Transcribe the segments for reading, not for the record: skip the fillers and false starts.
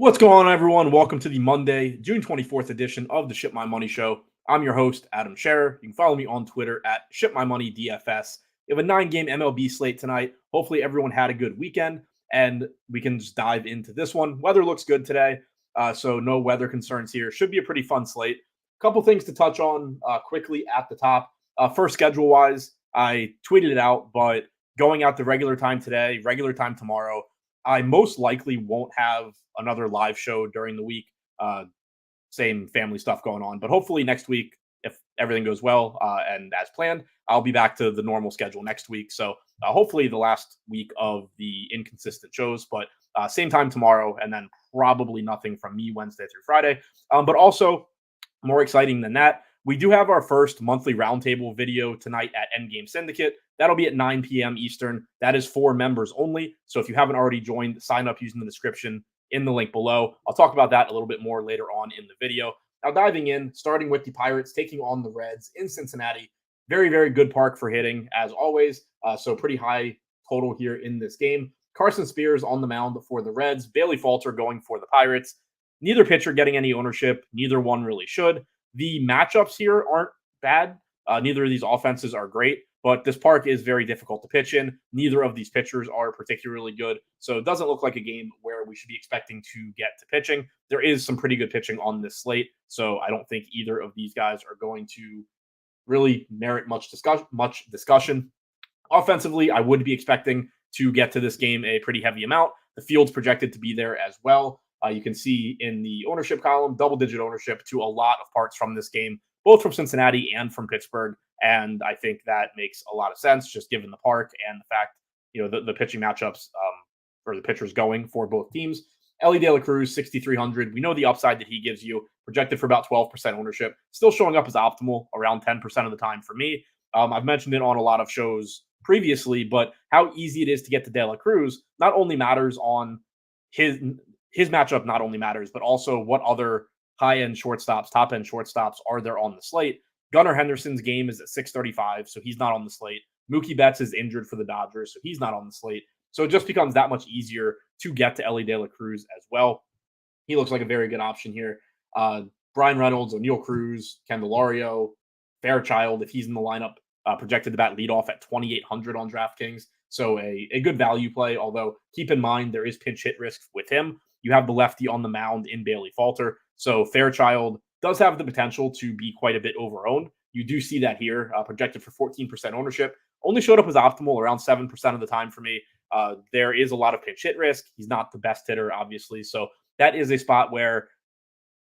What's going on, everyone? Welcome to the Monday, June 24th edition of the Ship My Money Show. I'm your host, Adam Scherer. You can follow me on Twitter at ShipMyMoney DFS. We have a 9-game MLB slate tonight. Hopefully, everyone had a good weekend, and we can just dive into this one. Weather looks good today, so no weather concerns here. Should be a pretty fun slate. A couple things to touch on quickly at the top. First, schedule-wise, I tweeted it out, but going out the regular time today, regular time tomorrow, I most likely won't have another live show during the week. Same family stuff going on, but hopefully next week, if everything goes well and as planned, I'll be back to the normal schedule next week. So hopefully the last week of the inconsistent shows, but same time tomorrow, and then probably nothing from me Wednesday through Friday. But also more exciting than that, we do have our first monthly roundtable video tonight at Endgame Syndicate. That'll be at 9 p.m. Eastern. That is for members only. So if you haven't already joined, sign up using the description in the link below. I'll talk about that a little bit more later on in the video. Now diving in, starting with the Pirates taking on the Reds in Cincinnati. Very, very good park for hitting, as always. So pretty high total here in this game. Carson Spears on the mound for the Reds. Bailey Falter going for the Pirates. Neither pitcher getting any ownership. Neither one really should. The matchups here aren't bad. Neither of these offenses are great, but this park is very difficult to pitch in. Neither of these pitchers are particularly good, so it doesn't look like a game where we should be expecting to get to pitching. There is some pretty good pitching on this slate, so I don't think either of these guys are going to really merit much discussion. Offensively, I would be expecting to get to this game a pretty heavy amount. The field's projected to be there as well. You can see in the ownership column, double-digit ownership to a lot of parts from this game, both from Cincinnati and from Pittsburgh. And I think that makes a lot of sense, just given the park and the fact, the pitching matchups for the pitchers going for both teams. Elly De La Cruz, 6,300. We know the upside that he gives you, projected for about 12% ownership, still showing up as optimal around 10% of the time for me. I've mentioned it on a lot of shows previously, but how easy it is to get to De La Cruz not only matters on his matchup, not only matters, but also what other high-end shortstops, top-end shortstops are there on the slate. Gunnar Henderson's game is at 635, so he's not on the slate. Mookie Betts is injured for the Dodgers, so he's not on the slate. So it just becomes that much easier to get to Elly De La Cruz as well. He looks like a very good option here. Brian Reynolds, O'Neal Cruz, Candelario, Fairchild, if he's in the lineup, projected to bat leadoff at 2,800 on DraftKings. So a good value play, although keep in mind there is pinch hit risk with him. You have the lefty on the mound in Bailey Falter. So Fairchild does have the potential to be quite a bit overowned. You do see that here, projected for 14% ownership. Only showed up as optimal around 7% of the time for me. There is a lot of pinch hit risk. He's not the best hitter, obviously. So that is a spot where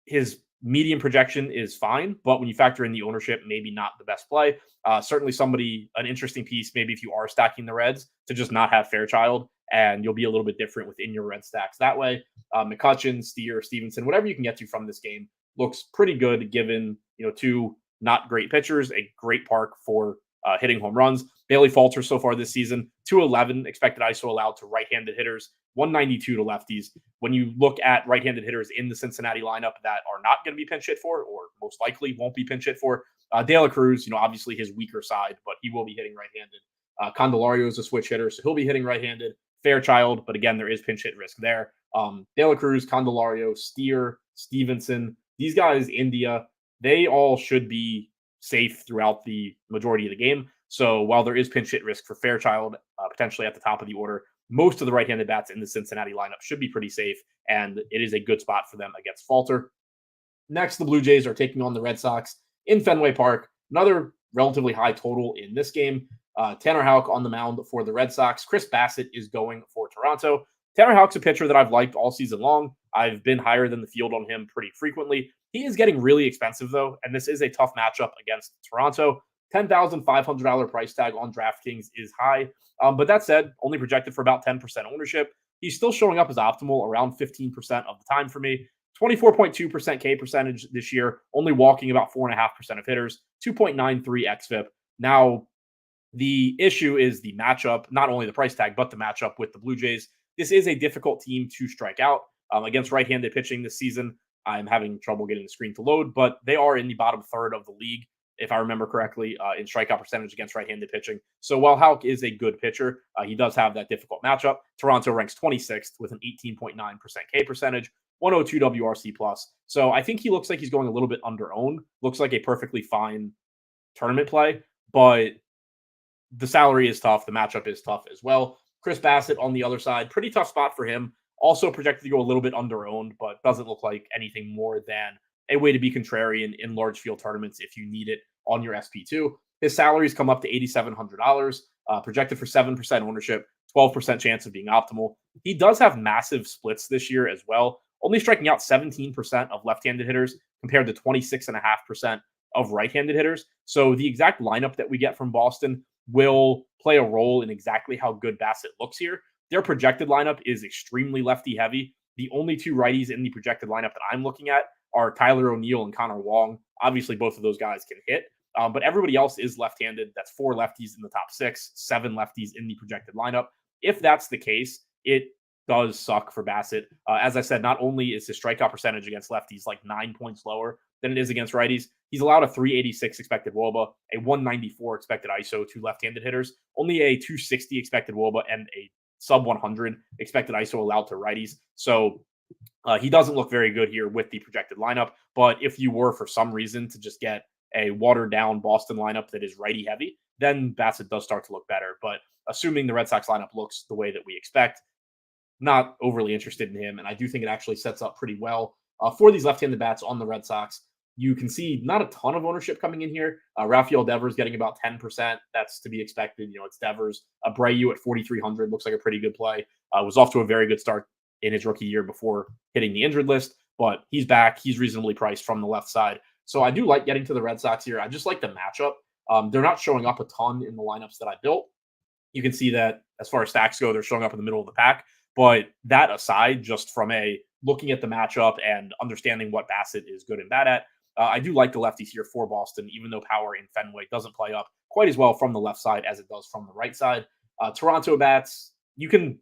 his medium projection is fine, but when you factor in the ownership, maybe not the best play. Certainly an interesting piece, maybe if you are stacking the Reds, to just not have Fairchild, and you'll be a little bit different within your Red stacks that way. McCutchen, Steer, Stevenson, whatever you can get to from this game looks pretty good given, two not great pitchers, a great park for hitting home runs. Bailey Falter so far this season, 211 expected ISO allowed to right-handed hitters, 192 to lefties. When you look at right-handed hitters in the Cincinnati lineup that are not going to be pinch hit for, or most likely won't be pinch hit for, De La Cruz, obviously his weaker side, but he will be hitting right-handed. Candelario is a switch hitter, so he'll be hitting right-handed. Fairchild, but again, there is pinch hit risk there. De La Cruz, Candelario, Steer, Stevenson, these guys, India, they all should be safe throughout the majority of the game. So while there is pinch hit risk for Fairchild, potentially at the top of the order, most of the right-handed bats in the Cincinnati lineup should be pretty safe, and it is a good spot for them against Falter. Next, the Blue Jays are taking on the Red Sox in Fenway Park. Another relatively high total in this game. Tanner Houck on the mound for the Red Sox. Chris Bassett is going for Toronto. Tanner Houck's a pitcher that I've liked all season long. I've been higher than the field on him pretty frequently. He is getting really expensive, though, and this is a tough matchup against Toronto. $10,500 price tag on DraftKings is high. But that said, only projected for about 10% ownership. He's still showing up as optimal around 15% of the time for me. 24.2% K percentage this year, only walking about 4.5% of hitters, 2.93 xFIP. Now, the issue is the matchup, not only the price tag, but the matchup with the Blue Jays. This is a difficult team to strike out against right-handed pitching this season. I'm having trouble getting the screen to load, but they are in the bottom third of the league, if I remember correctly, in strikeout percentage against right-handed pitching. So while Houck is a good pitcher, he does have that difficult matchup. Toronto ranks 26th with an 18.9% K percentage. 102 WRC plus. So I think he looks like he's going a little bit under owned. Looks like a perfectly fine tournament play, but the salary is tough. The matchup is tough as well. Chris Bassett on the other side, pretty tough spot for him. Also projected to go a little bit under owned, but doesn't look like anything more than a way to be contrarian in large field tournaments if you need it on your SP2. His salaries come up to $8,700, projected for 7% ownership, 12% chance of being optimal. He does have massive splits this year as well, only striking out 17% of left-handed hitters compared to 26.5% of right-handed hitters. So the exact lineup that we get from Boston will play a role in exactly how good Bassett looks here. Their projected lineup is extremely lefty heavy. The only two righties in the projected lineup that I'm looking at are Tyler O'Neill and Connor Wong. Obviously, both of those guys can hit, but everybody else is left-handed. That's 4 lefties in the top 6, 7 lefties in the projected lineup. If that's the case, it does suck for Bassett. As I said, not only is his strikeout percentage against lefties like 9 points lower than it is against righties, he's allowed a 386 expected WOBA, a 194 expected ISO to left-handed hitters, only a 260 expected WOBA, and a sub 100 expected ISO allowed to righties. So he doesn't look very good here with the projected lineup. But if you were for some reason to just get a watered down Boston lineup that is righty heavy, then Bassett does start to look better. But assuming the Red Sox lineup looks the way that we expect, not overly interested in him. And I do think it actually sets up pretty well for these left-handed bats on the Red Sox. You can see not a ton of ownership coming in here. Rafael Devers getting about 10%. That's to be expected. You know, it's Devers. Abreu at 4,300 looks like a pretty good play. Was off to a very good start in his rookie year before hitting the injured list, but he's back. He's reasonably priced from the left side. So I do like getting to the Red Sox here. I just like the matchup. They're not showing up a ton in the lineups that I built. You can see that as far as stacks go, they're showing up in the middle of the pack. But that aside, just from a looking at the matchup and understanding what Bassett is good and bad at, I do like the lefties here for Boston, even though power in Fenway doesn't play up quite as well from the left side as it does from the right side. Toronto bats, you can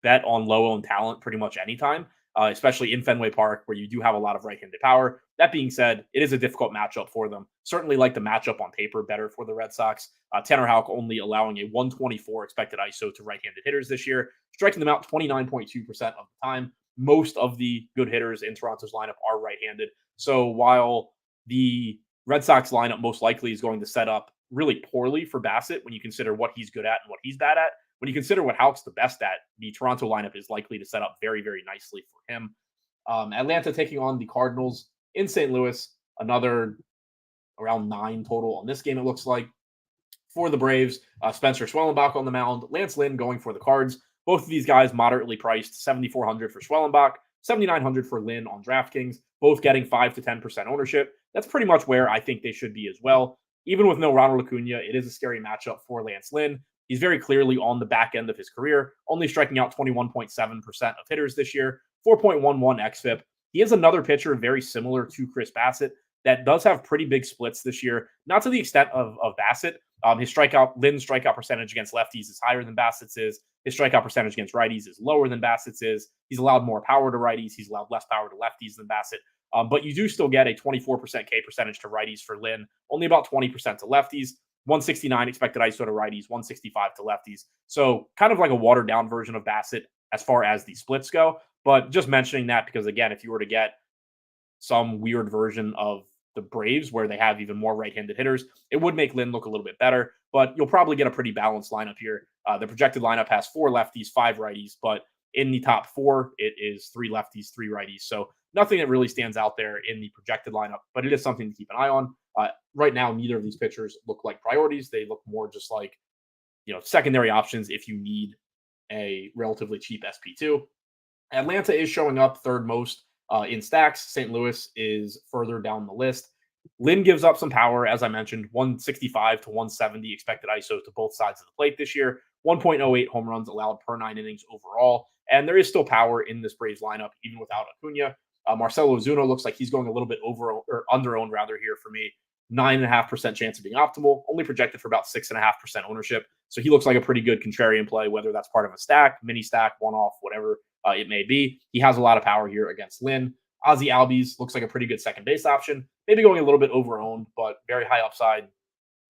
bet on low-owned talent pretty much anytime, especially in Fenway Park where you do have a lot of right-handed power. That being said, it is a difficult matchup for them. Certainly like the matchup on paper better for the Red Sox. Tanner Houck only allowing a 124 expected ISO to right-handed hitters this year, striking them out 29.2% of the time. Most of the good hitters in Toronto's lineup are right-handed. So while the Red Sox lineup most likely is going to set up really poorly for Bassett when you consider what he's good at and what he's bad at, when you consider what Houck's the best at, the Toronto lineup is likely to set up very, very nicely for him. Atlanta taking on the Cardinals in St. Louis, another around 9 total on this game, it looks like. For the Braves, Spencer Schwellenbach on the mound, Lance Lynn going for the Cards. Both of these guys moderately priced, $7,400 for Schwellenbach, $7,900 for Lynn on DraftKings, both getting 5 to 10% ownership. That's pretty much where I think they should be as well. Even with no Ronald Acuna, it is a scary matchup for Lance Lynn. He's very clearly on the back end of his career, only striking out 21.7% of hitters this year, 4.11 xFIP. He is another pitcher very similar to Chris Bassett that does have pretty big splits this year, not to the extent of Bassett. Lynn's strikeout percentage against lefties is higher than Bassett's is. His strikeout percentage against righties is lower than Bassett's is. He's allowed more power to righties. He's allowed less power to lefties than Bassett. But you do still get a 24% K percentage to righties for Lynn, only about 20% to lefties. 169 expected ISO to righties, 165 to lefties. So kind of like a watered down version of Bassett as far as the splits go. But just mentioning that because, again, if you were to get some weird version of the Braves where they have even more right-handed hitters, it would make Lynn look a little bit better. But you'll probably get a pretty balanced lineup here. The projected lineup has 4 lefties, 5 righties. But in the top 4, it is 3 lefties, 3 righties. So nothing that really stands out there in the projected lineup. But it is something to keep an eye on. Right now, neither of these pitchers look like priorities. They look more just like, secondary options if you need a relatively cheap SP2. Atlanta is showing up third most in stacks. St. Louis is further down the list. Lynn gives up some power, as I mentioned, 165 to 170 expected ISO to both sides of the plate this year, 1.08 home runs allowed per 9 innings overall. And there is still power in this Braves lineup, even without Acuna. Marcelo Ozuna looks like he's going a little bit over or under owned rather here for me. 9.5% chance of being optimal, only projected for about 6.5% ownership. So he looks like a pretty good contrarian play, whether that's part of a stack, mini stack, one-off, whatever it may be. He has a lot of power here against Lynn. Ozzy Albies looks like a pretty good second base option, maybe going a little bit over-owned, but very high upside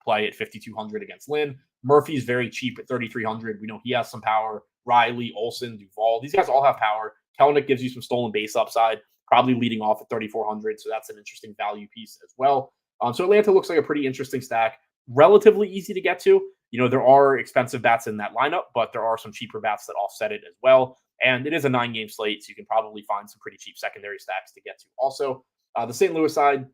play at 5,200 against Lynn. Murphy's very cheap at 3,300. We know he has some power. Riley, Olsen, Duvall, these guys all have power. Kelenic gives you some stolen base upside, probably leading off at 3,400. So that's an interesting value piece as well. So Atlanta looks like a pretty interesting stack, relatively easy to get to. There are expensive bats in that lineup, but there are some cheaper bats that offset it as well. And it is a 9-game slate, so you can probably find some pretty cheap secondary stacks to get to also. The St. Louis side,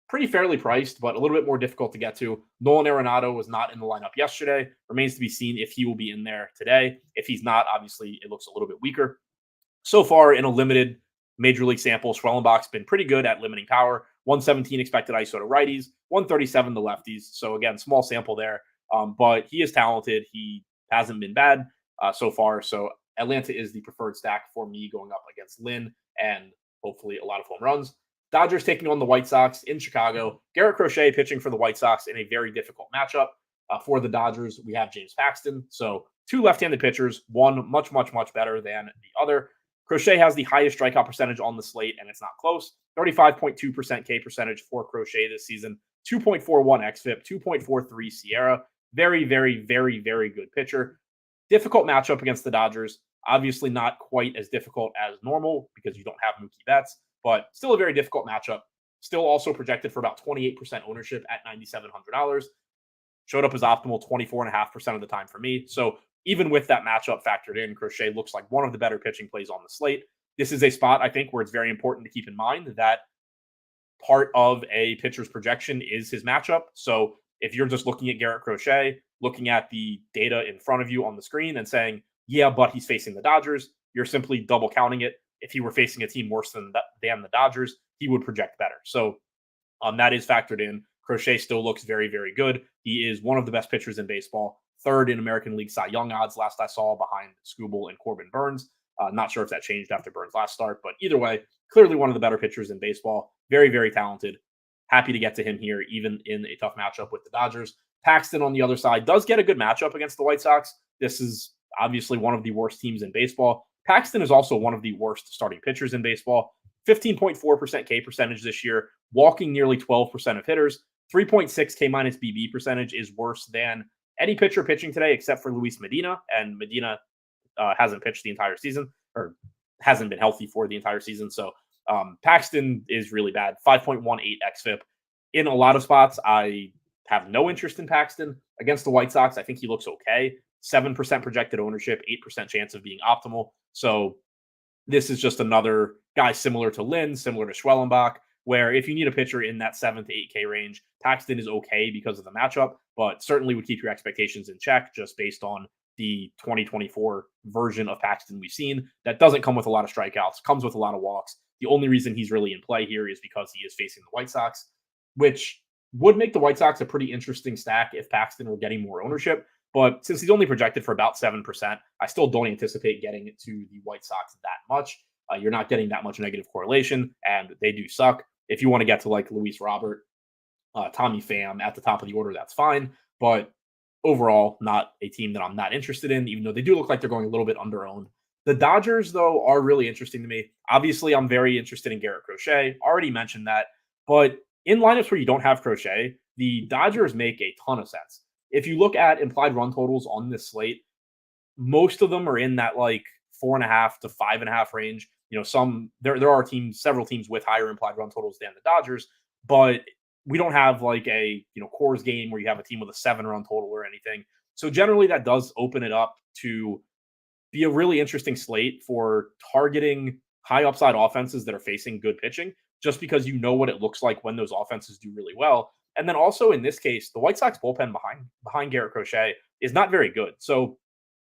pretty fairly priced, but a little bit more difficult to get to. Nolan Arenado was not in the lineup yesterday. Remains to be seen if he will be in there today. If he's not, obviously it looks a little bit weaker. So far in a limited major league sample, Schwellenbach's been pretty good at limiting power. 117 expected ISO to righties, 137 to lefties. So again, small sample there. But he is talented. He hasn't been bad so far. So Atlanta is the preferred stack for me going up against Lynn and hopefully a lot of home runs. Dodgers taking on the White Sox in Chicago. Garrett Crochet pitching for the White Sox in a very difficult matchup. For the Dodgers, we have James Paxton. So 2 left-handed pitchers, one much, much, much better than the other. Crochet has the highest strikeout percentage on the slate, and it's not close. 35.2% K percentage for Crochet this season. 2.41 xFIP, 2.43 Scherer. Very, very, very, very good pitcher. Difficult matchup against the Dodgers. Obviously not quite as difficult as normal because you don't have Mookie Betts, but still a very difficult matchup. Still also projected for about 28% ownership at $9,700. Showed up as optimal 24.5% of the time for me. So even with that matchup factored in, Crochet looks like one of the better pitching plays on the slate. This is a spot, I think, where it's very important to keep in mind that part of a pitcher's projection is his matchup. So if you're just looking at Garrett Crochet, looking at the data in front of you on the screen and saying, yeah, but he's facing the Dodgers, you're simply double counting it. If he were facing a team worse than the Dodgers, he would project better. So that is factored in. Crochet still looks very, very good. He is one of the best pitchers in baseball, 3rd in American League Cy Young odds last I saw, behind Skubal and Corbin Burns. Not sure if that changed after Burns' last start, but either way, clearly one of the better pitchers in baseball. Very, very talented. Happy to get to him here, even in a tough matchup with the Dodgers. Paxton on the other side does get a good matchup against the White Sox. This is obviously one of the worst teams in baseball. Paxton is also one of the worst starting pitchers in baseball. 15.4% K percentage this year, walking nearly 12% of hitters. 3.6 K minus BB percentage is worse than any pitcher pitching today except for Luis Medina. And Medina hasn't pitched the entire season, or hasn't been healthy for the entire season. So Paxton is really bad. 5.18 xFIP. In a lot of spots, I have no interest in Paxton. Against the White Sox, I think he looks okay. 7% projected ownership, 8% chance of being optimal. So this is just another guy similar to Lynn, similar to Schwellenbach, where if you need a pitcher in that 7 to 8K range, Paxton is okay because of the matchup, but certainly would keep your expectations in check just based on the 2024 version of Paxton we've seen. That doesn't come with a lot of strikeouts, comes with a lot of walks. The only reason he's really in play here is because he is facing the White Sox, which would make the White Sox a pretty interesting stack if Paxton were getting more ownership. But since he's only projected for about 7%, I still don't anticipate getting it to the White Sox that much. You're not getting that much negative correlation, and they do suck. If you want to get to like Luis Robert, Tommy Pham at the top of the order, that's fine. But overall, not a team that I'm not interested in, even though they do look like they're going a little bit under-owned. The Dodgers, though, are really interesting to me. Obviously, I'm very interested in Garrett Crochet. Already mentioned that. But in lineups where you don't have Crochet, the Dodgers make a ton of sense. If you look at implied run totals on this slate, most of them are in that like 4.5 to 5.5 range. There are several teams with higher implied run totals than the Dodgers, but we don't have like a Coors game where you have a team with a 7-run total or anything. So generally that does open it up to be a really interesting slate for targeting high upside offenses that are facing good pitching, just because you know what it looks like when those offenses do really well. And then also in this case, the White Sox bullpen behind Garrett Crochet is not very good. So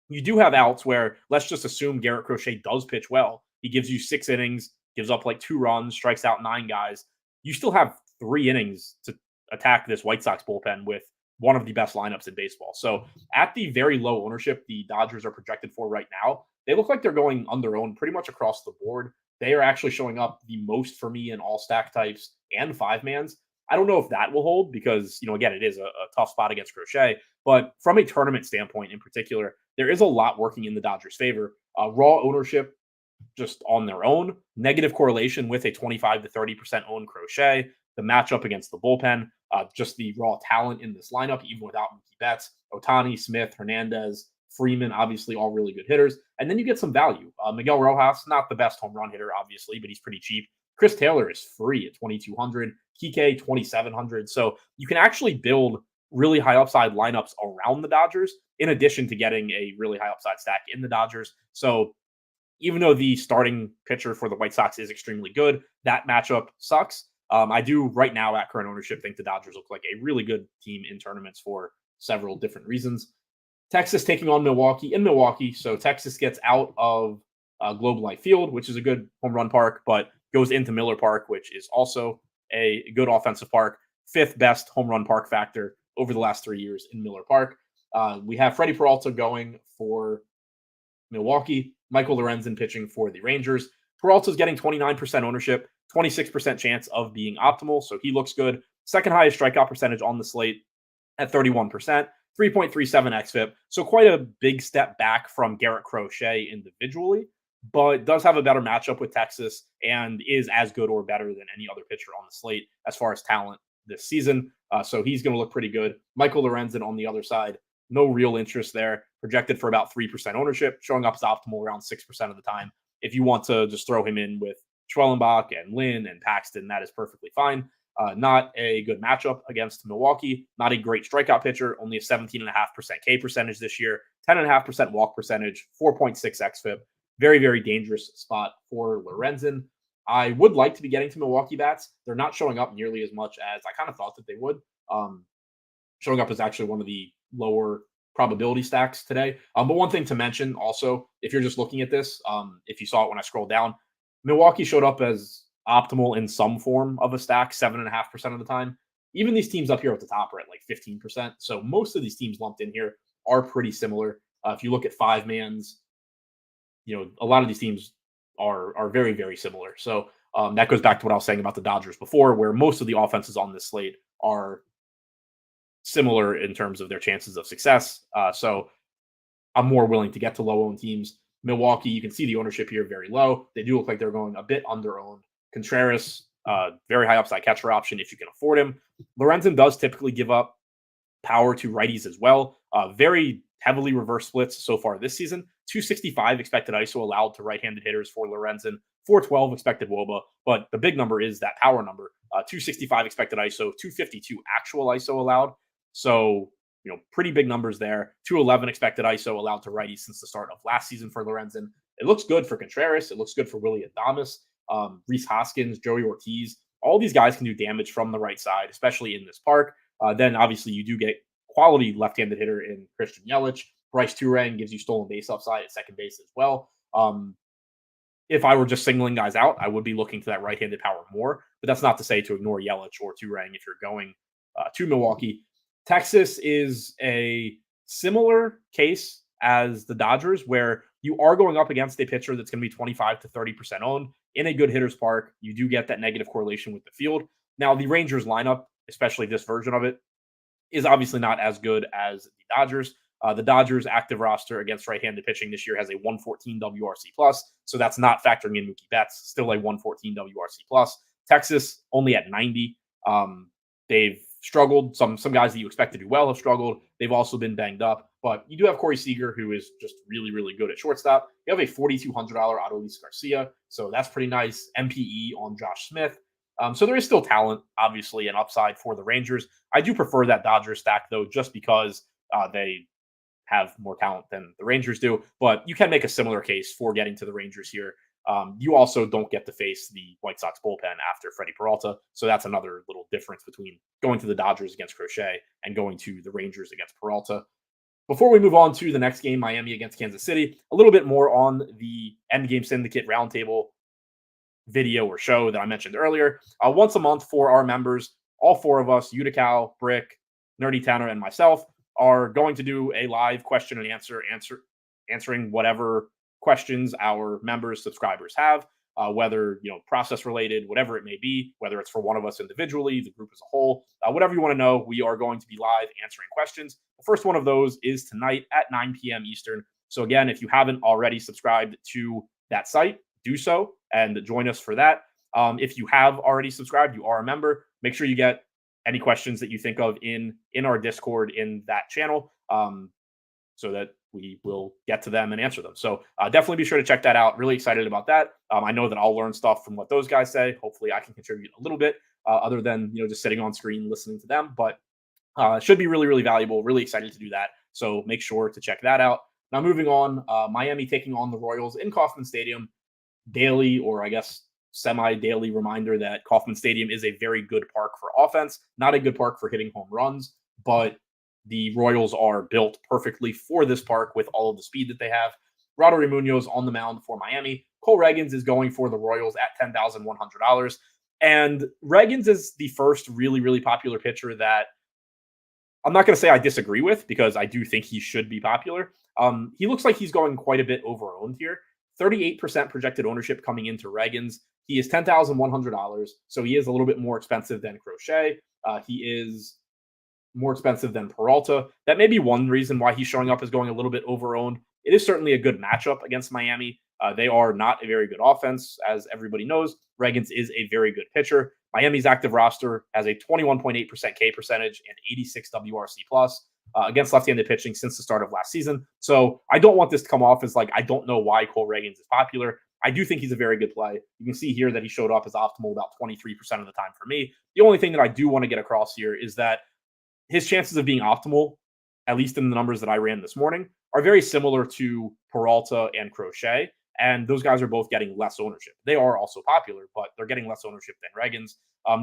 you do have outs where, let's just assume Garrett Crochet does pitch well. He gives you 6 innings, gives up like 2 runs, strikes out 9 guys. You still have 3 innings to attack this White Sox bullpen with one of the best lineups in baseball. So at the very low ownership the Dodgers are projected for right now, they look like they're going under-owned pretty much across the board. They are actually showing up the most for me in all stack types and 5-mans. I don't know if that will hold because, again, it is a tough spot against Crochet. But from a tournament standpoint in particular, there is a lot working in the Dodgers' favor. Raw ownership just on their own, negative correlation with a 25 to 30% owned Crochet, the matchup against the bullpen, just the raw talent in this lineup, even without Mookie Betts, Ohtani, Smith, Hernandez, Freeman, obviously all really good hitters. And then you get some value. Miguel Rojas, not the best home run hitter, obviously, but he's pretty cheap. Chris Taylor is free at 2,200. Kike, 2,700. So you can actually build really high upside lineups around the Dodgers, in addition to getting a really high upside stack in the Dodgers. So even though the starting pitcher for the White Sox is extremely good, that matchup sucks. I do right now at current ownership think the Dodgers look like a really good team in tournaments for several different reasons. Texas taking on Milwaukee in Milwaukee. So Texas gets out of Globe Life Field, which is a good home run park, but goes into Miller Park, which is also a good offensive park. Fifth best home run park factor over the last 3 years in Miller Park. We have Freddie Peralta going for Milwaukee, Michael Lorenzen pitching for the Rangers. Peralta's getting 29% ownership, 26% chance of being optimal, so he looks good. Second highest strikeout percentage on the slate at 31%, 3.37 xFIP. So quite a big step back from Garrett Crochet individually, but does have a better matchup with Texas and is as good or better than any other pitcher on the slate as far as talent this season. So he's going to look pretty good. Michael Lorenzen on the other side, no real interest there. Projected for about 3% ownership, showing up as optimal around 6% of the time. If you want to just throw him in with Schwellenbach and Lynn and Paxton, that is perfectly fine. Not a good matchup against Milwaukee. Not a great strikeout pitcher. Only a 17.5% K percentage this year. 10.5% walk percentage. 4.6 xFIP. Very, very dangerous spot for Lorenzen. I would like to be getting to Milwaukee bats. They're not showing up nearly as much as I kind of thought that they would. Showing up is actually one of the lower probability stacks today. But one thing to mention also, if you're just looking at this, if you saw it when I scrolled down, Milwaukee showed up as optimal in some form of a stack 7.5% of the time. Even these teams up here at the top are at like 15%. So most of these teams lumped in here are pretty similar. If you look at five mans, a lot of these teams are very, very similar. So that goes back to what I was saying about the Dodgers before, where most of the offenses on this slate are similar in terms of their chances of success. So I'm more willing to get to low-owned teams. Milwaukee, you can see the ownership here very low. They do look like they're going a bit under-owned. Contreras, very high upside catcher option if you can afford him. Lorenzen does typically give up power to righties as well. Very heavily reverse splits so far this season. 265 expected ISO allowed to right-handed hitters for Lorenzen. 412 expected WOBA, but the big number is that power number. 265 expected ISO, 252 actual ISO allowed. So, pretty big numbers there. 211 expected ISO allowed to righties since the start of last season for Lorenzen. It looks good for Contreras. It looks good for Willy Adames, Rhys Hoskins, Joey Ortiz. All these guys can do damage from the right side, especially in this park. Then, obviously, you do get quality left-handed hitter in Christian Yelich. Bryce Turang gives you stolen base upside at second base as well. If I were just singling guys out, I would be looking to that right-handed power more. But that's not to say to ignore Yelich or Turang if you're going to Milwaukee. Texas is a similar case as the Dodgers, where you are going up against a pitcher that's going to be 25 to 30% owned in a good hitter's park. You do get that negative correlation with the field. Now, the Rangers lineup, especially this version of it, is obviously not as good as the Dodgers. The Dodgers' active roster against right-handed pitching this year has a 114 WRC+, so that's not factoring in Mookie Betts, still a 114 WRC+. Texas only at 90. They've struggled. Some guys that you expect to do well have struggled. They've also been banged up. But you do have Corey Seager, who is just really, really good at shortstop. You have a $4,200 Adolis Garcia, so that's pretty nice. MPE on Josh Smith. So there is still talent, obviously, and upside for the Rangers. I do prefer that Dodgers stack, though, just because they have more talent than the Rangers do. But you can make a similar case for getting to the Rangers here. You also don't get to face the White Sox bullpen after Freddie Peralta. So that's another little difference between going to the Dodgers against Crochet and going to the Rangers against Peralta. Before we move on to the next game, Miami against Kansas City, a little bit more on the Endgame Syndicate Roundtable video or show that I mentioned earlier. Once a month for our members, all four of us, Utical, Brick, Nerdy Tanner, and myself, are going to do a live question and answering whatever questions our members, subscribers have, whether, process related, whatever it may be, whether it's for one of us individually, the group as a whole, whatever you want to know, we are going to be live answering questions. The first one of those is tonight at 9 p.m. Eastern. So again, if you haven't already subscribed to that site, do so and join us for that. If you have already subscribed, you are a member, make sure you get any questions that you think of in our Discord in that channel, so that we will get to them and answer them. So definitely be sure to check that out. Really excited about that. I know that I'll learn stuff from what those guys say. Hopefully I can contribute a little bit other than, just sitting on screen listening to them. But should be really, really valuable. Really excited to do that. So make sure to check that out. Now moving on, Miami taking on the Royals in Kauffman Stadium. Daily, or I guess semi-daily reminder that Kauffman Stadium is a very good park for offense, not a good park for hitting home runs, but the Royals are built perfectly for this park with all of the speed that they have. Roderick Munoz on the mound for Miami. Cole Reagans is going for the Royals at $10,100. And Reagans is the first really, really popular pitcher that I'm not going to say I disagree with, because I do think he should be popular. He looks like he's going quite a bit over-owned here. 38% projected ownership coming into Reagans. He is $10,100, so he is a little bit more expensive than Crochet. He is more expensive than Peralta. That may be one reason why he's showing up as going a little bit over-owned. It is certainly a good matchup against Miami. They are not a very good offense, as everybody knows. Reagans is a very good pitcher. Miami's active roster has a 21.8% K percentage and 86 WRC plus against left-handed pitching since the start of last season. So I don't want this to come off as like, I don't know why Cole Reagans is popular. I do think he's a very good play. You can see here that he showed up as optimal about 23% of the time for me. The only thing that I do want to get across here is that his chances of being optimal, at least in the numbers that I ran this morning, are very similar to Peralta and Crochet. And those guys are both getting less ownership. They are also popular, but they're getting less ownership than Reagans.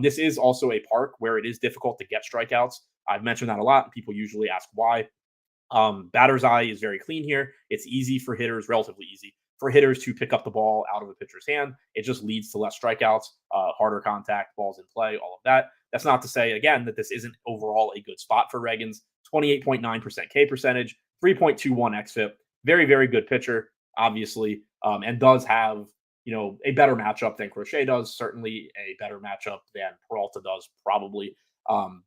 This is also a park where it is difficult to get strikeouts. I've mentioned that a lot. People usually ask why. Batter's eye is very clean here. It's easy for hitters, relatively easy for hitters to pick up the ball out of a pitcher's hand. It just leads to less strikeouts, harder contact, balls in play, all of that. That's not to say, again, that this isn't overall a good spot for Reagans. 28.9% K percentage, 3.21 xFIP. Very, very good pitcher, obviously, and does have, a better matchup than Crochet does. Certainly a better matchup than Peralta does, probably.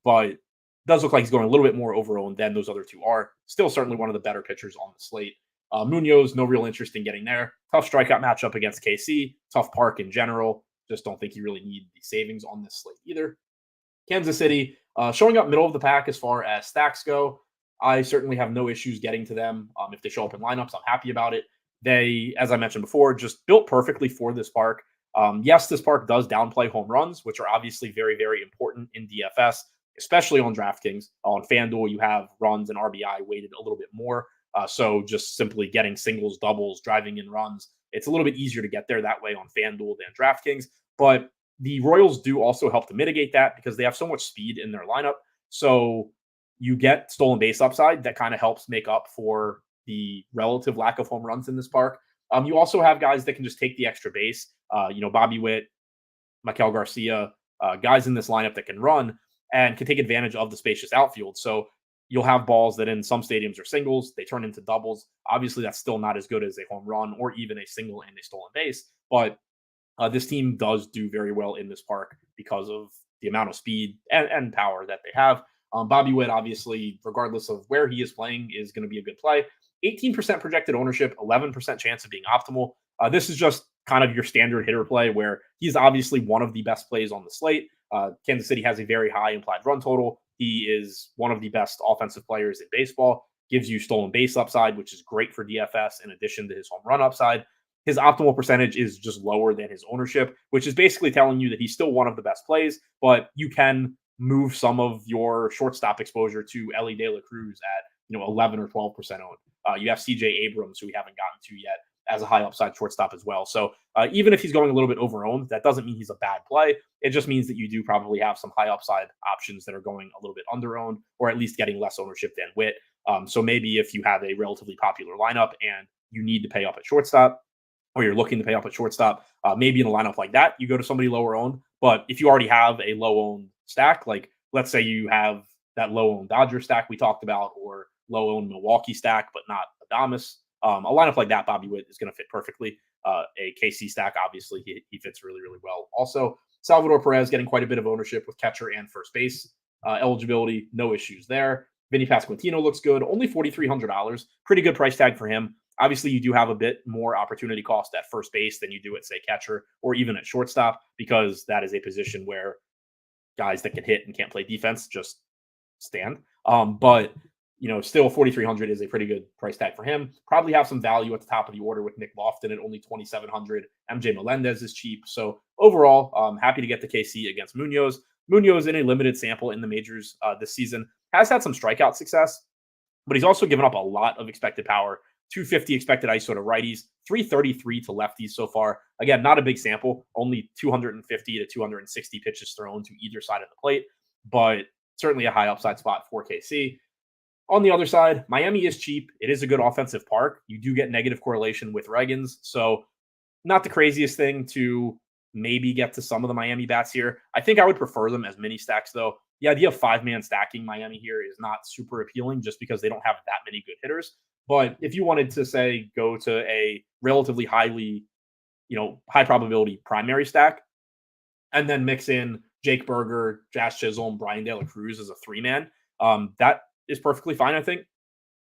But does look like he's going a little bit more over-owned than those other two are. Still certainly one of the better pitchers on the slate. Munoz, no real interest in getting there. Tough strikeout matchup against KC. Tough park in general. Just don't think you really need the savings on this slate either. Kansas City, showing up middle of the pack as far as stacks go. I certainly have no issues getting to them. If they show up in lineups, I'm happy about it. They, as I mentioned before, just built perfectly for this park. Yes, this park does downplay home runs, which are obviously very, very important in DFS, especially on DraftKings. On FanDuel, you have runs and RBI weighted a little bit more. So just simply getting singles, doubles, driving in runs, it's a little bit easier to get there that way on FanDuel than DraftKings. But the Royals do also help to mitigate that because they have so much speed in their lineup. So you get stolen base upside that kind of helps make up for the relative lack of home runs in this park. You also have guys that can just take the extra base. Bobby Witt, Maikel Garcia, guys in this lineup that can run and can take advantage of the spacious outfield. So you'll have balls that in some stadiums are singles. They turn into doubles. Obviously, that's still not as good as a home run or even a single and a stolen base. But this team does do very well in this park because of the amount of speed and power that they have. Bobby Witt, obviously, regardless of where he is playing, is going to be a good play. 18% projected ownership, 11% chance of being optimal. This is just kind of your standard hitter play where he's obviously one of the best plays on the slate. Kansas City has a very high implied run total. He is one of the best offensive players in baseball, gives you stolen base upside, which is great for DFS in addition to his home run upside. His optimal percentage is just lower than his ownership, which is basically telling you that he's still one of the best plays, but you can move some of your shortstop exposure to Ellie De La Cruz at 11 or 12% owned. You have CJ Abrams, who we haven't gotten to yet, as a high upside shortstop as well. So even if he's going a little bit over owned, that doesn't mean he's a bad play. It just means that you do probably have some high upside options that are going a little bit under owned, or at least getting less ownership than Witt. So maybe if you have a relatively popular lineup and you need to pay up at shortstop, or you're looking to pay up at shortstop, maybe in a lineup like that, you go to somebody lower owned. But if you already have a low owned stack, like let's say you have that low owned Dodger stack we talked about, or low owned Milwaukee stack, but not Adames, a lineup like that, Bobby Witt is going to fit perfectly. A KC stack, obviously, he fits really, really well. Also, Salvador Perez getting quite a bit of ownership with catcher and first base eligibility. No issues there. Vinny Pasquantino looks good. Only $4,300. Pretty good price tag for him. Obviously, you do have a bit more opportunity cost at first base than you do at, say, catcher or even at shortstop, because that is a position where guys that can hit and can't play defense just stand. But Still 4,300 is a pretty good price tag for him. Probably have some value at the top of the order with Nick Lofton at only 2,700. MJ Melendez is cheap. So overall, happy to get the KC against Munoz. Munoz in a limited sample in the majors this season has had some strikeout success, but he's also given up a lot of expected power. 250 expected ISO to righties, 333 to lefties so far. Again, not a big sample, only 250 to 260 pitches thrown to either side of the plate, but certainly a high upside spot for KC. On the other side, Miami is cheap. It is a good offensive park. You do get negative correlation with Reagans, so not the craziest thing to maybe get to some of the Miami bats here. I think I would prefer them as mini stacks, though. The idea of 5-man stacking Miami here is not super appealing just because they don't have that many good hitters. But if you wanted to, say, go to a relatively high probability primary stack and then mix in Jake Berger, Josh Chisholm, Brian De La Cruz as a 3-man, that is perfectly fine, I think.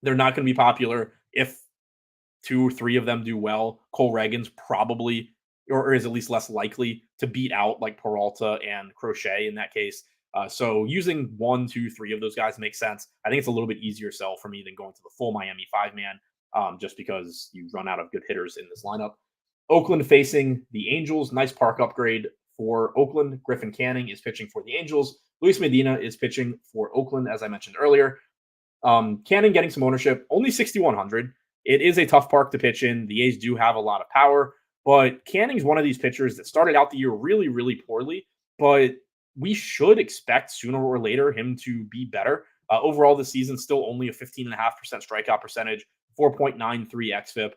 They're not going to be popular. If 2 or 3 of them do well, Cole Reagans probably, or is at least less likely to beat out like Peralta and Crochet in that case. So using 1, 2, 3 of those guys makes sense. I think it's a little bit easier sell for me than going to the full Miami 5-man, just because you run out of good hitters in this lineup. Oakland facing the Angels. Nice park upgrade for Oakland. Griffin Canning is pitching for the Angels. Luis Medina is pitching for Oakland, as I mentioned earlier. Canning getting some ownership, only 6,100. It is a tough park to pitch in. The A's do have a lot of power, but Canning's one of these pitchers that started out the year really, really poorly, but we should expect sooner or later him to be better. Overall, this season, still only a 15.5% strikeout percentage, 4.93 xFIP.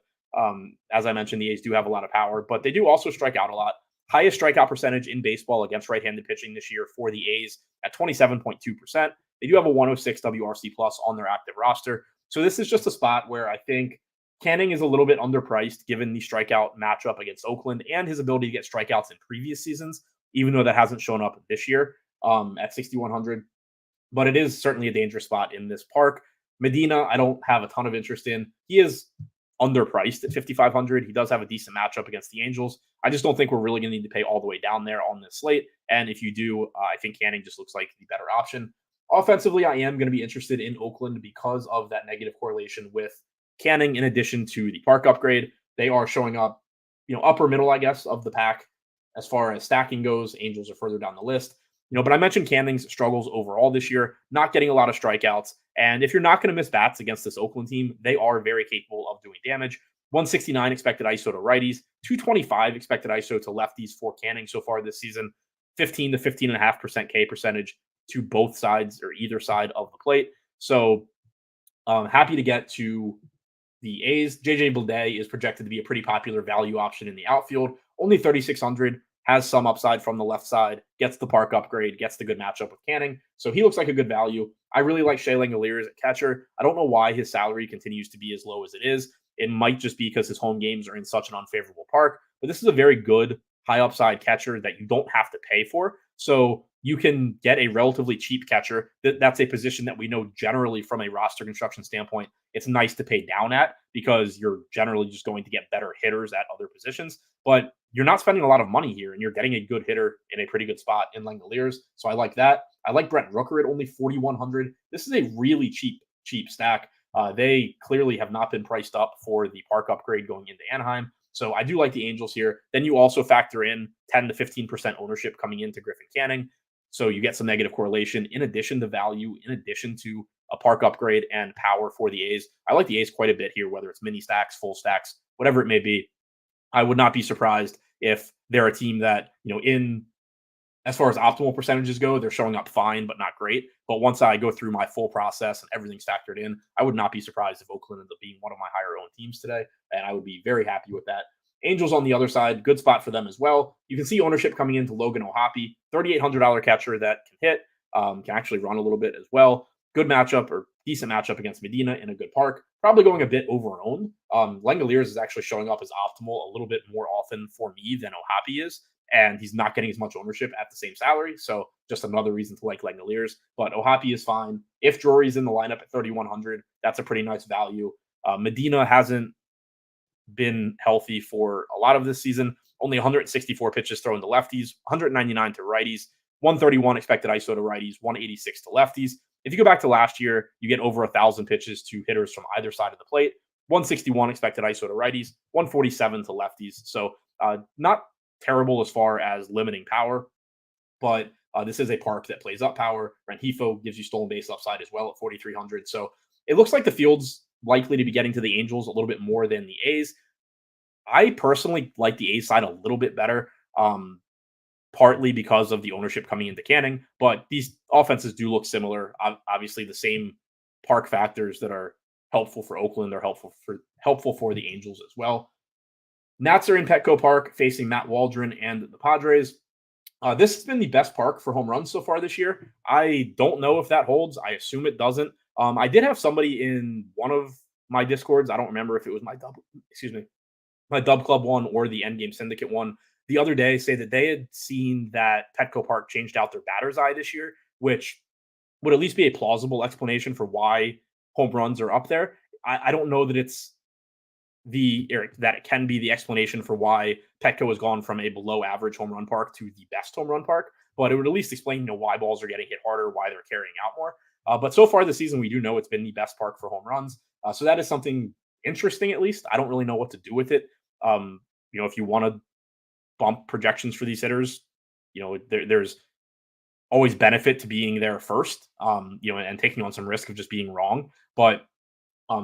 As I mentioned, the A's do have a lot of power, but they do also strike out a lot. Highest strikeout percentage in baseball against right-handed pitching this year for the A's at 27.2%. They do have a 106 WRC plus on their active roster. So this is just a spot where I think Canning is a little bit underpriced given the strikeout matchup against Oakland and his ability to get strikeouts in previous seasons, even though that hasn't shown up this year at 6,100. But it is certainly a dangerous spot in this park. Medina, I don't have a ton of interest in. He is underpriced at 5,500. He does have a decent matchup against the Angels. I just don't think we're really going to need to pay all the way down there on this slate. And if you do, I think Canning just looks like the better option. Offensively, I am going to be interested in Oakland because of that negative correlation with Canning, in addition to the park upgrade. They are showing up, upper middle, I guess, of the pack as far as stacking goes. Angels are further down the list. But I mentioned Canning's struggles overall this year, not getting a lot of strikeouts. And if you're not going to miss bats against this Oakland team, they are very capable of doing damage. 169 expected ISO to righties, 225 expected ISO to lefties for Canning so far this season, 15 to 15.5% K percentage to both sides or either side of the plate. So happy to get to the A's. JJ Bleday is projected to be a pretty popular value option in the outfield. Only 3,600, has some upside from the left side, gets the park upgrade, gets the good matchup with Canning. So he looks like a good value. I really like Shea Langoliers at catcher. I don't know why his salary continues to be as low as it is. It might just be because his home games are in such an unfavorable park, but this is a very good high upside catcher that you don't have to pay for. So you can get a relatively cheap catcher. That's a position that we know generally from a roster construction standpoint, it's nice to pay down at because you're generally just going to get better hitters at other positions. But you're not spending a lot of money here, and you're getting a good hitter in a pretty good spot in Langoliers. So I like that. I like Brent Rooker at only 4,100. This is a really cheap stack. They clearly have not been priced up for the park upgrade going into Anaheim. So I do like the Angels here. Then you also factor in 10 to 15% ownership coming into Griffin Canning. So you get some negative correlation in addition to value, in addition to a park upgrade and power for the A's. I like the A's quite a bit here, whether it's mini stacks, full stacks, whatever it may be. I would not be surprised if they're a team that, in as far as optimal percentages go, they're showing up fine, but not great. But once I go through my full process and everything's factored in, I would not be surprised if Oakland ends up being one of my higher owned teams today. And I would be very happy with that. Angels on the other side, good spot for them as well. You can see ownership coming into Logan O'Hoppe, $3,800 catcher that can hit, can actually run a little bit as well. Good matchup or decent matchup against Medina in a good park. Probably going a bit over-owned. Langoliers is actually showing up as optimal a little bit more often for me than O'Hoppe is, and he's not getting as much ownership at the same salary. So just another reason to like Langoliers. But O'Hoppe is fine. If Drury's in the lineup at 3,100, that's a pretty nice value. Medina hasn't been healthy for a lot of this season. Only 164 pitches thrown to lefties, 199 to righties, 131 expected ISO to righties, 186 to lefties. If you go back to last year, you get over 1,000 pitches to hitters from either side of the plate. 161 expected ISO to righties, 147 to lefties. So not terrible as far as limiting power, but this is a park that plays up power. Rengifo gives you stolen base upside as well at 4,300. So it looks like the field's likely to be getting to the Angels a little bit more than the A's. I personally like the A's side a little bit better, partly because of the ownership coming into Canning, but these offenses do look similar. Obviously, the same park factors that are helpful for Oakland are helpful for the Angels as well. Nats are in Petco Park facing Matt Waldron and the Padres. This has been the best park for home runs so far this year. I don't know if that holds. I assume it doesn't. I did have somebody in one of my Discords. I don't remember if it was my Dub Club one or the Endgame Syndicate one the other day say that they had seen that Petco Park changed out their batter's eye this year, which would at least be a plausible explanation for why home runs are up there. I don't know that that it can be the explanation for why Petco has gone from a below average home run park to the best home run park, but it would at least explain, why balls are getting hit harder, why they're carrying out more. But so far this season, we do know it's been the best park for home runs. So that is something interesting, at least. I don't really know what to do with it. If you want to bump projections for these hitters, there's always benefit to being there first, and taking on some risk of just being wrong. But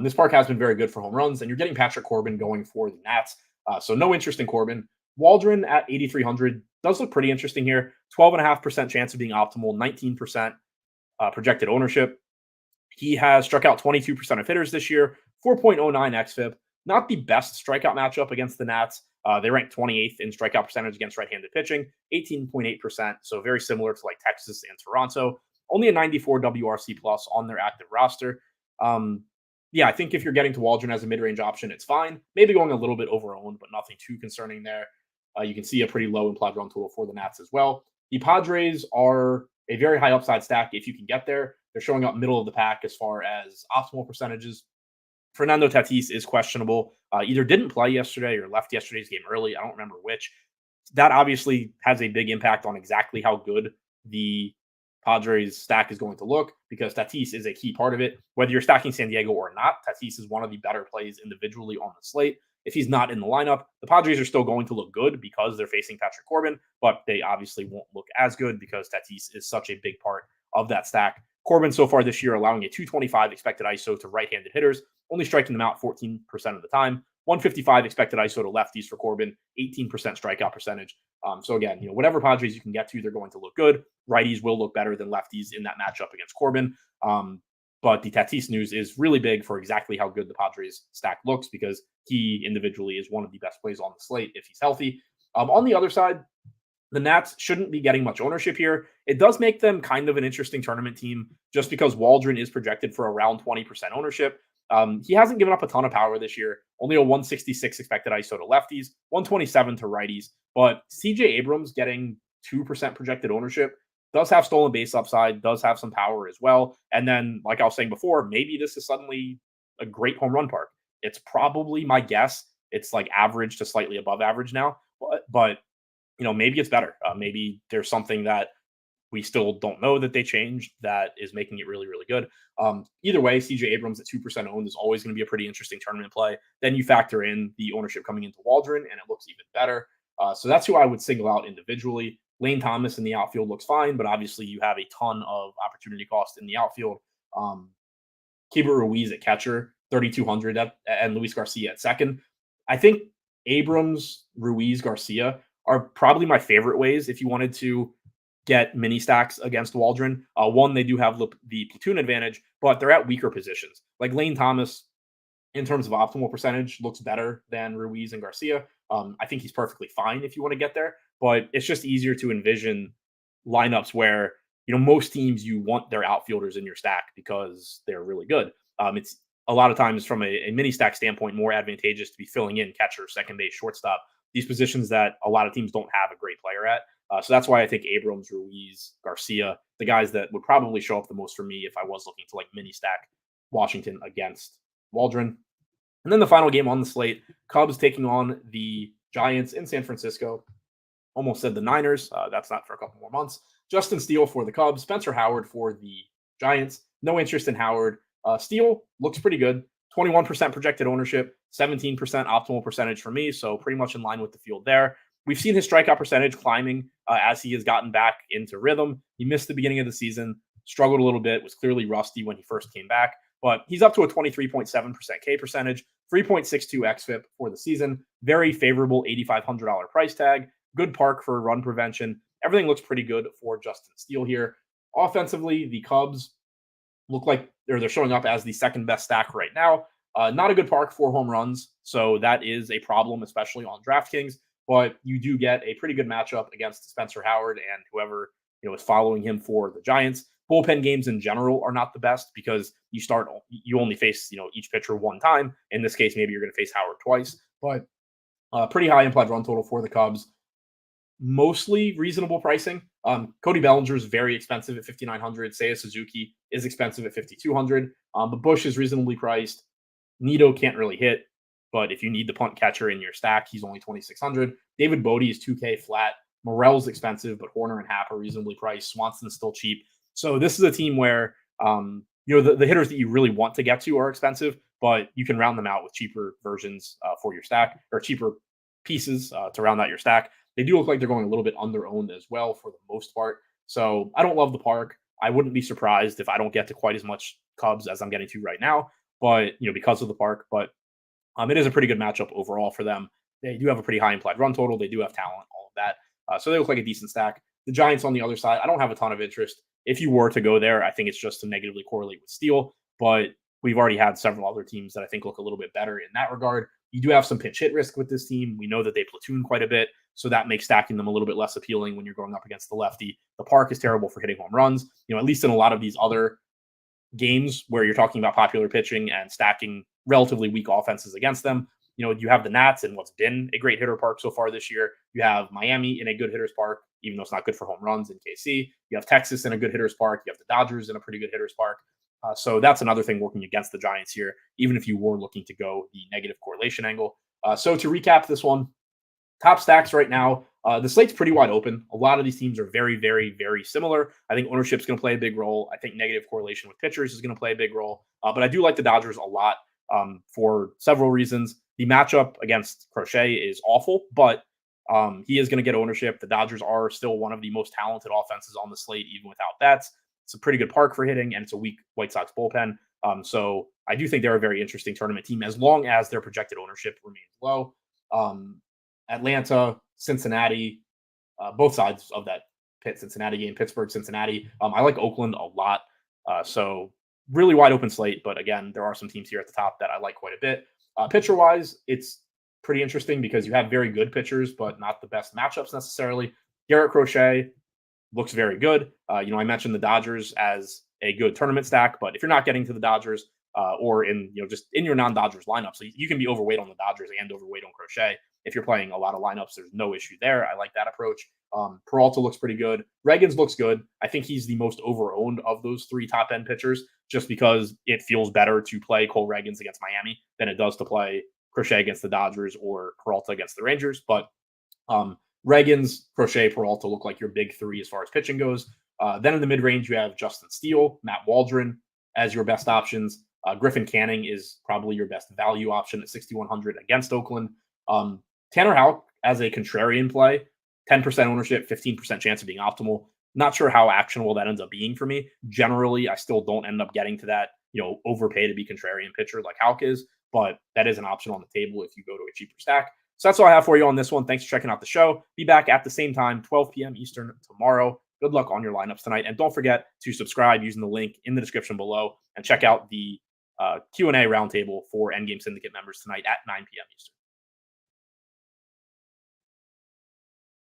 this park has been very good for home runs, and you're getting Patrick Corbin going for the Nats. So no interest in Corbin. Waldron at 8,300 does look pretty interesting here. 12.5% chance of being optimal, 19% projected ownership. He has struck out 22% of hitters this year, 4.09 xFIP. Not the best strikeout matchup against the Nats. They rank 28th in strikeout percentage against right-handed pitching, 18.8%. So very similar to like Texas and Toronto. Only a 94 WRC plus on their active roster. I think if you're getting to Waldron as a mid-range option, it's fine. Maybe going a little bit over-owned, but nothing too concerning there. You can see a pretty low implied run total for the Nats as well. The Padres are a very high upside stack if you can get there. They're showing up middle of the pack as far as optimal percentages. Fernando Tatis is questionable. Either didn't play yesterday or left yesterday's game early. I don't remember which. That obviously has a big impact on exactly how good the Padres stack is going to look, because Tatis is a key part of it. Whether you're stacking San Diego or not, Tatis is one of the better plays individually on the slate. If he's not in the lineup, the Padres are still going to look good because they're facing Patrick Corbin, but they obviously won't look as good because Tatis is such a big part of that stack. Corbin so far this year allowing a 225 expected ISO to right-handed hitters, only striking them out 14% of the time. 155 expected ISO to lefties for Corbin, 18% strikeout percentage. So again, whatever Padres you can get to, they're going to look good. Righties will look better than lefties in that matchup against Corbin. But the Tatis news is really big for exactly how good the Padres stack looks, because he individually is one of the best plays on the slate if he's healthy. On the other side, the Nats shouldn't be getting much ownership here. It does make them kind of an interesting tournament team just because Waldron is projected for around 20% ownership. He hasn't given up a ton of power this year, only a 166 expected ISO to lefties, 127 to righties. But CJ Abrams getting 2% projected ownership does have stolen base upside, does have some power as well. And then, like I was saying before, maybe this is suddenly a great home run park. It's probably, my guess, it's like average to slightly above average now. But maybe it's better. Maybe there's something that we still don't know that they changed that is making it really, really good. Either way, CJ Abrams at 2% owned is always going to be a pretty interesting tournament play. Then you factor in the ownership coming into Waldron, and it looks even better. So that's who I would single out individually. Lane Thomas in the outfield looks fine, but obviously you have a ton of opportunity cost in the outfield. Keibert Ruiz at catcher, 3,200, and Luis Garcia at second. I think Abrams, Ruiz, Garcia are probably my favorite ways if you wanted to get mini stacks against Waldron. One, they do have the platoon advantage, but they're at weaker positions. Like Lane Thomas, in terms of optimal percentage, looks better than Ruiz and Garcia. I think he's perfectly fine if you want to get there, but it's just easier to envision lineups where, most teams, you want their outfielders in your stack because they're really good. It's a lot of times from a mini stack standpoint, more advantageous to be filling in catcher, second base, shortstop, these positions that a lot of teams don't have a great player at. So that's why I think Abrams, Ruiz, Garcia, the guys that would probably show up the most for me if I was looking to like mini stack Washington against Waldron. And then the final game on the slate, Cubs taking on the Giants in San Francisco. Almost said the Niners. That's not for a couple more months. Justin Steele for the Cubs, Spencer Howard for the Giants. No interest in Howard. Steele looks pretty good. 21% projected ownership, 17% optimal percentage for me. So pretty much in line with the field there. We've seen his strikeout percentage climbing as he has gotten back into rhythm. He missed the beginning of the season, struggled a little bit, was clearly rusty when he first came back, but he's up to a 23.7% K percentage, 3.62 xFIP for the season. Very favorable $8,500 price tag. Good park for run prevention. Everything looks pretty good for Justin Steele here. Offensively, the Cubs look like they're showing up as the second best stack right now. Not a good park for home runs, so that is a problem, especially on DraftKings. But you do get a pretty good matchup against Spencer Howard and whoever is following him for the Giants. Bullpen games in general are not the best because you only face each pitcher one time. In this case, maybe you're going to face Howard twice, but pretty high implied run total for the Cubs. Mostly reasonable pricing. Cody Bellinger is very expensive at $5,900. Seiya Suzuki is expensive at $5,200. But Bush is reasonably priced. Nito can't really hit, but if you need the punt catcher in your stack, he's only $2,600. David Bodie is $2K flat. Morel's expensive, but Horner and Happ are reasonably priced. Swanson's still cheap. So this is a team where the hitters that you really want to get to are expensive, but you can round them out with cheaper versions for your stack, or cheaper pieces to round out your stack. They do look like they're going a little bit under-owned as well for the most part. So I don't love the park. I wouldn't be surprised if I don't get to quite as much Cubs as I'm getting to right now, but because of the park. But it is a pretty good matchup overall for them. They do have a pretty high implied run total. They do have talent, all of that. So they look like a decent stack. The Giants on the other side, I don't have a ton of interest. If you were to go there, I think it's just to negatively correlate with Steele. But we've already had several other teams that I think look a little bit better in that regard. You do have some pinch hit risk with this team. We know that they platoon quite a bit, so that makes stacking them a little bit less appealing when you're going up against the lefty. The park is terrible for hitting home runs. At least in a lot of these other games where you're talking about popular pitching and stacking relatively weak offenses against them, you have the Nats in what's been a great hitter park so far this year. You have Miami in a good hitter's park, even though it's not good for home runs in KC. You have Texas in a good hitter's park. You have the Dodgers in a pretty good hitter's park. So that's another thing working against the Giants here, even if you were looking to go the negative correlation angle. So to recap this one, top stacks right now, the slate's pretty wide open. A lot of these teams are very, very, very similar. I think ownership's going to play a big role. I think negative correlation with pitchers is going to play a big role. But I do like the Dodgers a lot for several reasons. The matchup against Crochet is awful, but he is going to get ownership. The Dodgers are still one of the most talented offenses on the slate, even without bats. It's a pretty good park for hitting, and it's a weak White Sox bullpen. So I do think they're a very interesting tournament team as long as their projected ownership remains low. Atlanta, Cincinnati, both sides of that Pitt-Cincinnati game, Pittsburgh, Cincinnati. I like Oakland a lot. So really wide open slate, but again, there are some teams here at the top that I like quite a bit. Pitcher-wise, it's pretty interesting because you have very good pitchers, but not the best matchups necessarily. Garrett Crochet looks very good. I mentioned the Dodgers as a good tournament stack, but if you're not getting to the Dodgers or in just in your non-Dodgers lineup, so you can be overweight on the Dodgers and overweight on Crochet. If you're playing a lot of lineups, there's no issue there. I like that approach. Peralta looks pretty good. Reagans looks good. I think he's the most overowned of those three top-end pitchers just because it feels better to play Cole Reagans against Miami than it does to play Crochet against the Dodgers or Peralta against the Rangers. But Reagans, Crochet, Peralta look like your big three as far as pitching goes. Then in the mid-range, you have Justin Steele, Matt Waldron as your best options. Griffin Canning is probably your best value option at $6,100 against Oakland. Tanner Houck as a contrarian play, 10% ownership, 15% chance of being optimal. Not sure how actionable that ends up being for me. Generally, I still don't end up getting to that, overpay to be contrarian pitcher like Houck is, but that is an option on the table if you go to a cheaper stack. So that's all I have for you on this one. Thanks for checking out the show. Be back at the same time, 12 p.m. Eastern tomorrow. Good luck on your lineups tonight. And don't forget to subscribe using the link in the description below and check out the Q&A roundtable for Endgame Syndicate members tonight at 9 p.m. Eastern.